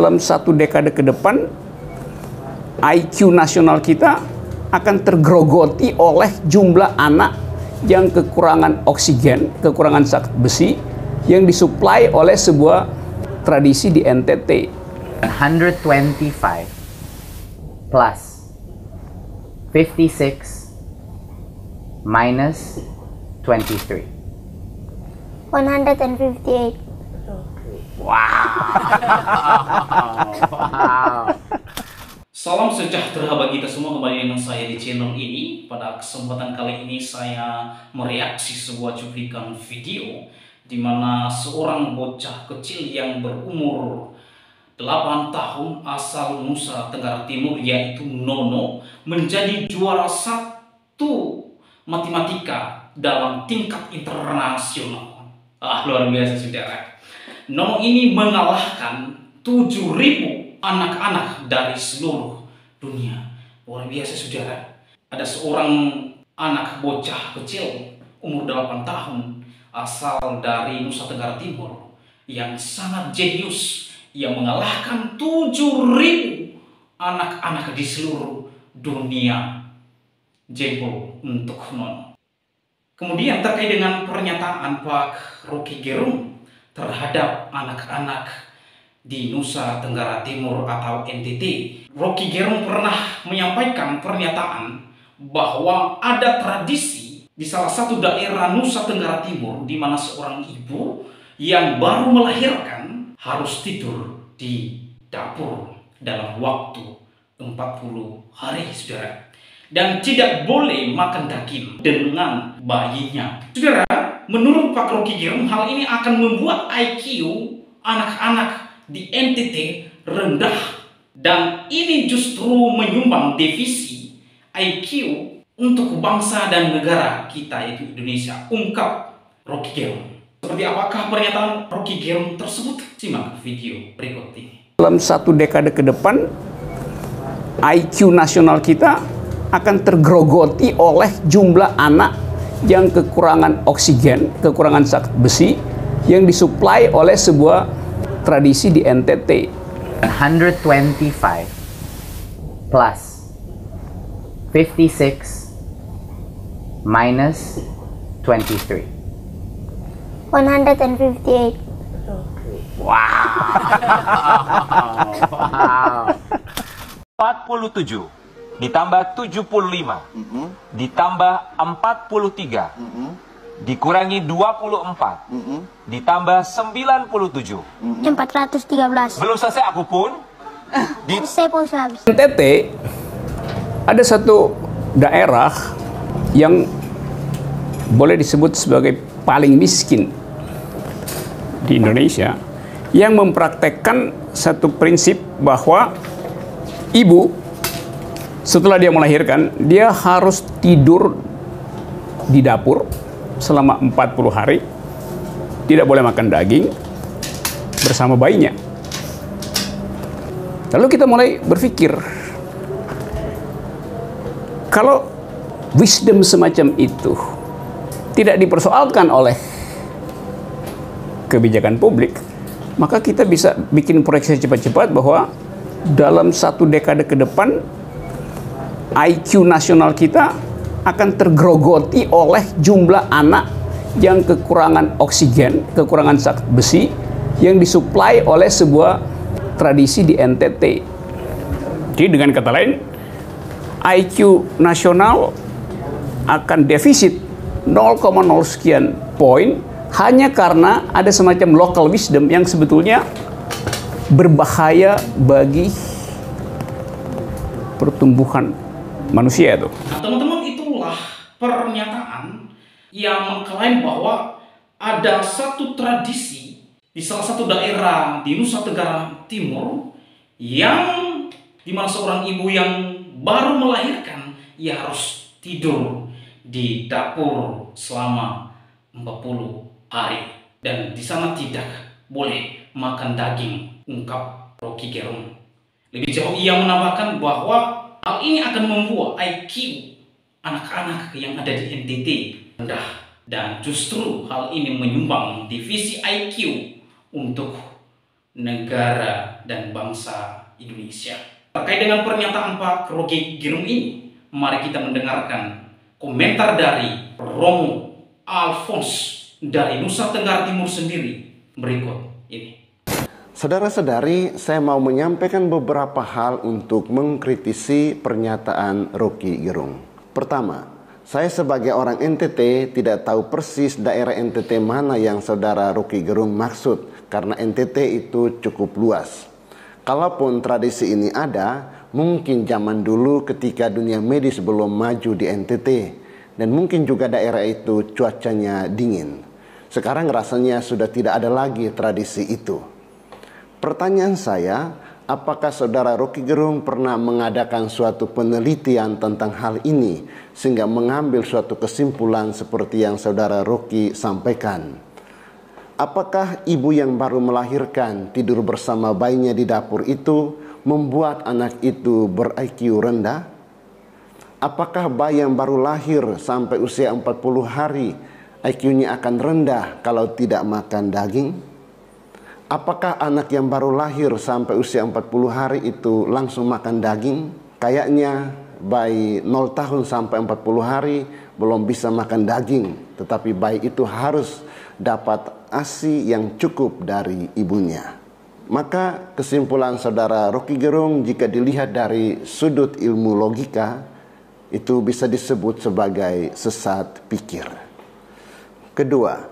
Dalam satu dekade ke depan, IQ nasional kita akan tergerogoti oleh jumlah anak yang kekurangan oksigen, kekurangan zat besi yang disuplai oleh sebuah tradisi di NTT. 125 plus 56 minus 23. 158. Wow. Salam sejahtera bagi kita semua, kembali dengan saya di channel ini. Pada kesempatan kali ini saya mereaksi sebuah cuplikan video di mana seorang bocah kecil yang berumur 8 tahun asal Nusa Tenggara Timur yaitu Nono menjadi juara 1 matematika dalam tingkat internasional. Luar biasa saudara. Nono ini mengalahkan 7.000 anak-anak dari seluruh dunia. Luar biasa saudara. Ada seorang anak bocah kecil umur 8 tahun asal dari Nusa Tenggara Timur yang sangat jenius, yang mengalahkan 7.000 anak-anak di seluruh dunia. Jempol untuk Nono. Kemudian terkait dengan pernyataan Pak Rocky Gerung terhadap anak-anak di Nusa Tenggara Timur atau NTT. Rocky Gerung pernah menyampaikan pernyataan bahwa ada tradisi di salah satu daerah Nusa Tenggara Timur di mana seorang ibu yang baru melahirkan harus tidur di dapur dalam waktu 40 hari, saudara. Dan tidak boleh makan daging dengan bayinya. Saudara, menurut Pak Rocky Gerung, hal ini akan membuat IQ anak-anak di NTT rendah. Dan ini justru menyumbang divisi IQ untuk bangsa dan negara kita yaitu Indonesia, ungkap Rocky Gerung. Seperti apakah pernyataan Rocky Gerung tersebut? Simak video berikut ini. Dalam satu dekade ke depan, IQ nasional kita akan tergerogoti oleh jumlah anak yang kekurangan oksigen, kekurangan zat besi yang disuplai oleh sebuah tradisi di NTT. 125 plus 56 minus 23. 158. Wow. 47 ditambah 75 ditambah 43 dikurangi 24 ditambah 97. 413. Belum selesai aku pun Saya pun habis. NTT ada satu daerah yang boleh disebut sebagai paling miskin di Indonesia, yang mempraktekkan satu prinsip bahwa ibu setelah dia melahirkan, dia harus tidur di dapur selama 40 hari, tidak boleh makan daging bersama bayinya. Lalu kita mulai berpikir, kalau wisdom semacam itu tidak dipersoalkan oleh kebijakan publik, maka kita bisa bikin proyeksi cepat-cepat bahwa dalam satu dekade ke depan IQ nasional kita akan tergerogoti oleh jumlah anak yang kekurangan oksigen, kekurangan zat besi yang disuplai oleh sebuah tradisi di NTT. Jadi dengan kata lain, IQ nasional akan defisit 0,0 sekian poin hanya karena ada semacam local wisdom yang sebetulnya berbahaya bagi pertumbuhan manusia itu. Nah, teman-teman, itulah pernyataan yang mengklaim bahwa ada satu tradisi di salah satu daerah di Nusa Tenggara Timur yang dimana seorang ibu yang baru melahirkan ia harus tidur di dapur selama 40 hari dan di sana tidak boleh makan daging, ungkap Rocky Gerung. Lebih jauh ia menambahkan bahwa hal ini akan membuat IQ anak-anak yang ada di NTT rendah dan justru hal ini menyumbang divisi IQ untuk negara dan bangsa Indonesia. Terkait dengan pernyataan Pak Roky Gerung ini, mari kita mendengarkan komentar dari Romo Alphonse dari Nusa Tenggara Timur sendiri berikut ini. Saudara-saudari, saya mau menyampaikan beberapa hal untuk mengkritisi pernyataan Roky Gerung. Pertama, saya sebagai orang NTT tidak tahu persis daerah NTT mana yang saudara Roky Gerung maksud, karena NTT itu cukup luas. Kalaupun tradisi ini ada, mungkin zaman dulu ketika dunia medis belum maju di NTT, dan mungkin juga daerah itu cuacanya dingin. Sekarang rasanya sudah tidak ada lagi tradisi itu. Pertanyaan saya, apakah saudara Roky Gerung pernah mengadakan suatu penelitian tentang hal ini sehingga mengambil suatu kesimpulan seperti yang saudara Roky sampaikan? Apakah ibu yang baru melahirkan tidur bersama bayinya di dapur itu membuat anak itu ber-IQ rendah? Apakah bayi yang baru lahir sampai usia 40 hari IQ-nya akan rendah kalau tidak makan daging? Apakah anak yang baru lahir sampai usia 40 hari itu langsung makan daging? Kayaknya bayi 0 tahun sampai 40 hari belum bisa makan daging, tetapi bayi itu harus dapat ASI yang cukup dari ibunya. Maka kesimpulan saudara Roky Gerung jika dilihat dari sudut ilmu logika itu bisa disebut sebagai sesat pikir. Kedua,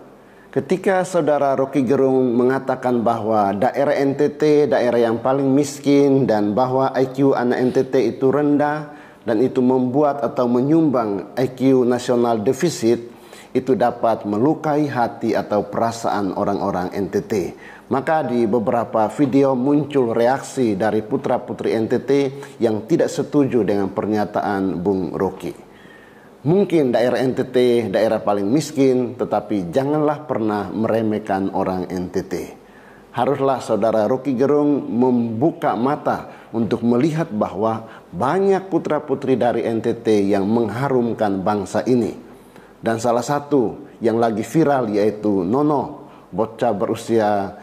ketika saudara Roky Gerung mengatakan bahwa daerah NTT daerah yang paling miskin dan bahwa IQ anak NTT itu rendah dan itu membuat atau menyumbang IQ nasional defisit, itu dapat melukai hati atau perasaan orang-orang NTT. Maka di beberapa video muncul reaksi dari putra-putri NTT yang tidak setuju dengan pernyataan Bung Roky. Mungkin daerah NTT daerah paling miskin, tetapi janganlah pernah meremehkan orang NTT. Haruslah saudara Roky Gerung membuka mata untuk melihat bahwa banyak putra-putri dari NTT yang mengharumkan bangsa ini. Dan salah satu yang lagi viral yaitu Nono, bocah berusia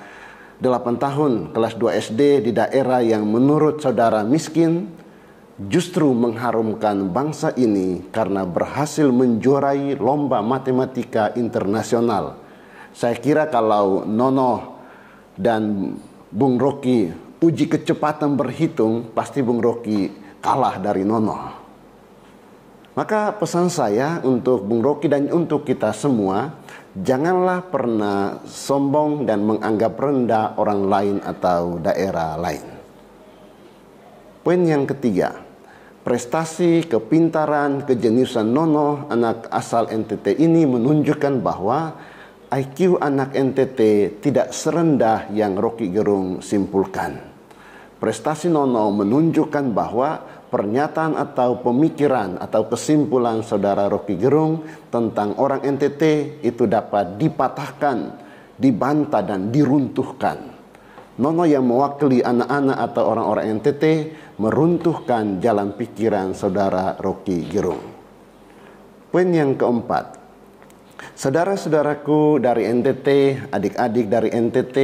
8 tahun, kelas 2 SD di daerah yang menurut saudara miskin, justru mengharumkan bangsa ini karena berhasil menjuarai lomba matematika internasional. Saya kira kalau Nono dan Bung Roky uji kecepatan berhitung, pasti Bung Roky kalah dari Nono. Maka pesan saya untuk Bung Roky dan untuk kita semua, janganlah pernah sombong dan menganggap rendah orang lain atau daerah lain. Poin yang ketiga, prestasi, kepintaran, kejeniusan Nono, anak asal NTT ini menunjukkan bahwa IQ anak NTT tidak serendah yang Roky Gerung simpulkan. Prestasi Nono menunjukkan bahwa pernyataan atau pemikiran atau kesimpulan saudara Roky Gerung tentang orang NTT itu dapat dipatahkan, dibantah dan diruntuhkan. Nono yang mewakili anak-anak atau orang-orang NTT meruntuhkan jalan pikiran saudara Roky Gerung. Poin yang keempat, saudara-saudaraku dari NTT, adik-adik dari NTT,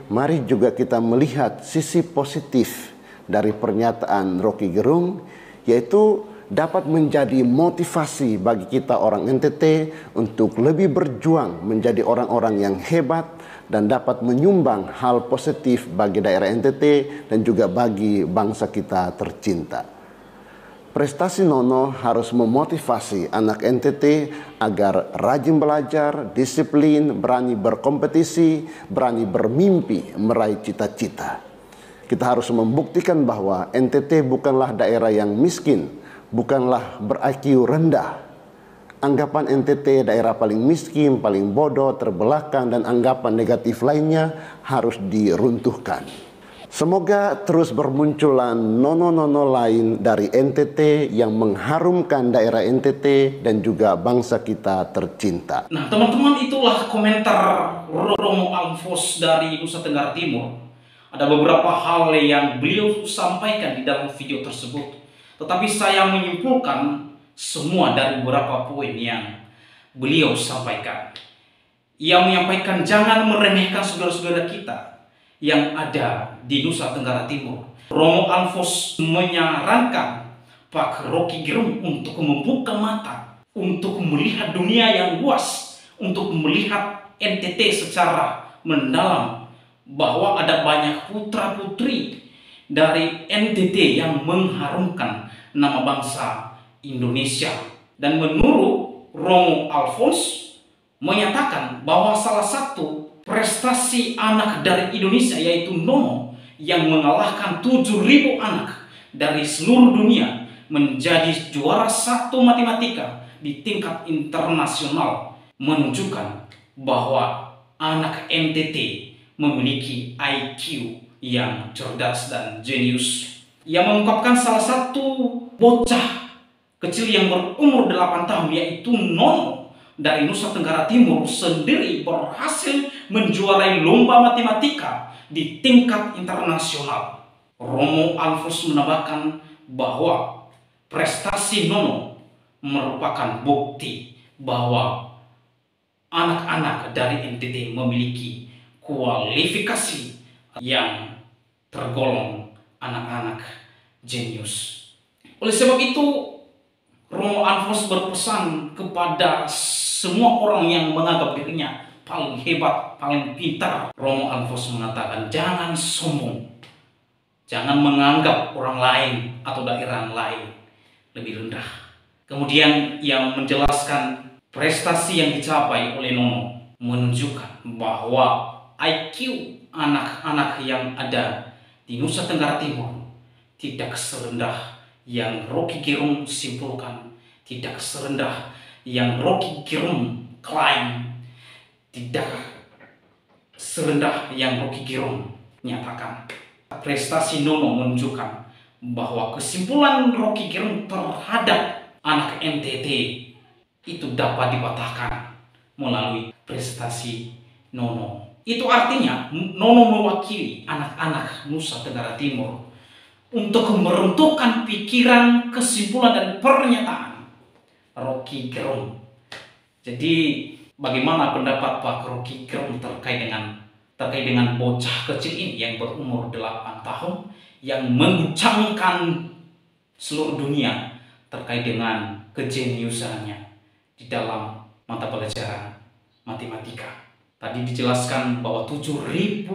mari juga kita melihat sisi positif dari pernyataan Roky Gerung, yaitu dapat menjadi motivasi bagi kita orang NTT untuk lebih berjuang menjadi orang-orang yang hebat dan dapat menyumbang hal positif bagi daerah NTT dan juga bagi bangsa kita tercinta. Prestasi Nono harus memotivasi anak NTT agar rajin belajar, disiplin, berani berkompetisi, berani bermimpi, meraih cita-cita. Kita harus membuktikan bahwa NTT bukanlah daerah yang miskin, bukanlah ber-IQ rendah. Anggapan NTT daerah paling miskin, paling bodoh, terbelakang, dan anggapan negatif lainnya harus diruntuhkan. Semoga terus bermunculan nono-nono lain dari NTT yang mengharumkan daerah NTT dan juga bangsa kita tercinta. Nah teman-teman, itulah komentar Romo Alphonse dari Nusa Tenggara Timur. Ada beberapa hal yang beliau sampaikan di dalam video tersebut. Tetapi saya menyimpulkan semua dari beberapa poin yang beliau sampaikan. Ia menyampaikan jangan meremehkan saudara-saudara kita yang ada di Nusa Tenggara Timur. Romo Alfons menyarankan Pak Rocky Gerung untuk membuka mata, untuk melihat dunia yang luas, untuk melihat NTT secara mendalam, bahwa ada banyak putra-putri dari NTT yang mengharumkan nama bangsa Indonesia. Dan menurut Romo Alfons menyatakan bahwa salah satu prestasi anak dari Indonesia yaitu Nono yang mengalahkan 7.000 anak dari seluruh dunia menjadi juara 1 matematika di tingkat internasional, menunjukkan bahwa anak NTT memiliki IQ yang cerdas dan jenius. Ia mengungkapkan salah satu bocah kecil yang berumur 8 tahun yaitu Nono dari Nusa Tenggara Timur sendiri berhasil menjuarai lomba matematika di tingkat internasional. Romo Alfons menambahkan bahwa prestasi Nono merupakan bukti bahwa anak-anak dari NTT memiliki kualifikasi yang tergolong anak-anak jenius. Oleh sebab itu, Romo Alfons berpesan kepada semua orang yang menganggap dirinya paling hebat, paling pintar. Romo Alfons mengatakan, jangan sombong, jangan menganggap orang lain atau daerah lain lebih rendah. Kemudian yang menjelaskan prestasi yang dicapai oleh Nono menunjukkan bahwa IQ anak-anak yang ada di Nusa Tenggara Timur tidak serendah yang Rocky Gerung simpulkan, tidak serendah yang Rocky Gerung klaim, tidak serendah yang Rocky Gerung nyatakan. Prestasi Nono menunjukkan bahwa kesimpulan Rocky Gerung terhadap anak NTT itu dapat dipatahkan melalui prestasi Nono. Itu artinya Nono mewakili anak-anak Nusa Tenggara Timur untuk meruntuhkan pikiran, kesimpulan, dan pernyataan Rocky Gerung. Jadi bagaimana pendapat Pak Rocky Gerung terkait dengan bocah kecil ini yang berumur 8 tahun yang menguncangkan seluruh dunia terkait dengan kejeniusannya di dalam mata pelajaran matematika. Tadi dijelaskan bahwa 7.000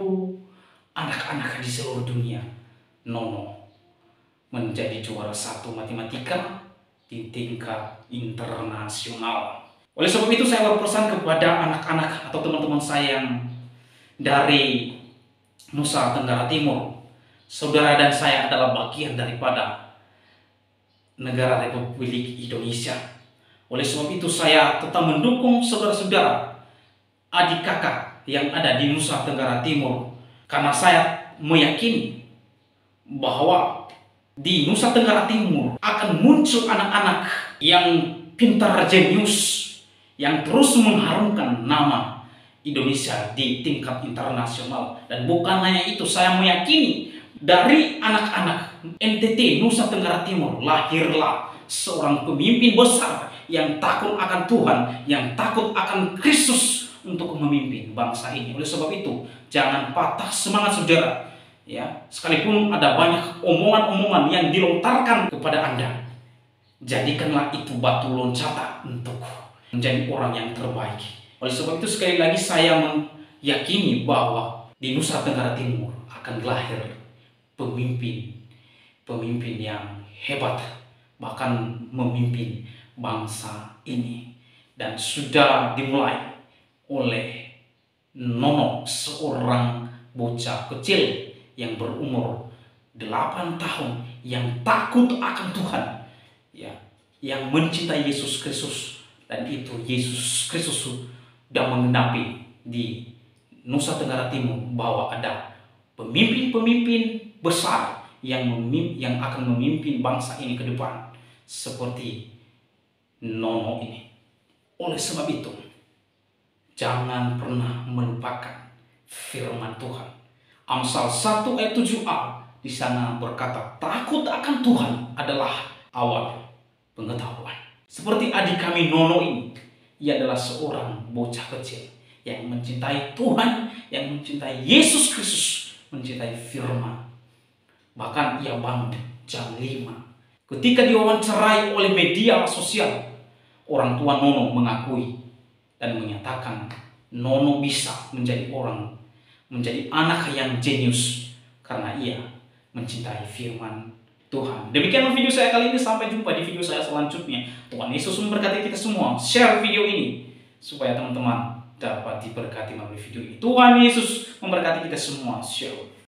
anak-anak di seluruh dunia Nono menjadi juara 1 matematika di tingkat internasional. Oleh sebab itu saya berpesan kepada anak-anak atau teman-teman saya yang dari Nusa Tenggara Timur. Saudara dan saya adalah bagian daripada negara Republik Indonesia. Oleh sebab itu saya tetap mendukung saudara-saudara, adik kakak yang ada di Nusa Tenggara Timur. Karena saya meyakini bahwa di Nusa Tenggara Timur akan muncul anak-anak yang pintar, jenius, yang terus mengharumkan nama Indonesia di tingkat internasional. Dan bukan hanya itu, saya meyakini dari anak-anak NTT Nusa Tenggara Timur lahirlah seorang pemimpin besar yang takut akan Tuhan, yang takut akan Kristus untuk memimpin bangsa ini. Oleh sebab itu, jangan patah semangat saudara. Ya, sekalipun ada banyak omongan-omongan yang dilontarkan kepada Anda, jadikanlah itu batu loncatan untuk menjadi orang yang terbaik. Oleh sebab itu sekali lagi saya meyakini bahwa di Nusa Tenggara Timur akan lahir pemimpin yang hebat, bahkan memimpin bangsa ini. Dan sudah dimulai oleh Nono, seorang bocah kecil yang berumur 8 tahun yang takut akan Tuhan, ya, yang mencintai Yesus Kristus. Dan itu Yesus Kristus sudah menggenapi di Nusa Tenggara Timur bahwa ada pemimpin-pemimpin besar yang akan memimpin bangsa ini ke depan seperti Nono ini. Oleh sebab itu, jangan pernah melupakan firman Tuhan. Amsal 1 ayat 7a di sana berkata, takut akan Tuhan adalah awal pengetahuan. Seperti adik kami Nono ini, ia adalah seorang bocah kecil yang mencintai Tuhan, yang mencintai Yesus Kristus mencintai firman. Bahkan ia bangun jam 5. Ketika diwawancarai oleh media sosial, orang tua Nono mengakui dan menyatakan Nono bisa menjadi anak yang jenius karena ia mencintai firman Tuhan. Demikianlah video saya kali ini, sampai jumpa di video saya selanjutnya. Tuhan Yesus memberkati kita semua. Share video ini supaya teman-teman dapat diberkati melalui video ini. Tuhan Yesus memberkati kita semua. Share.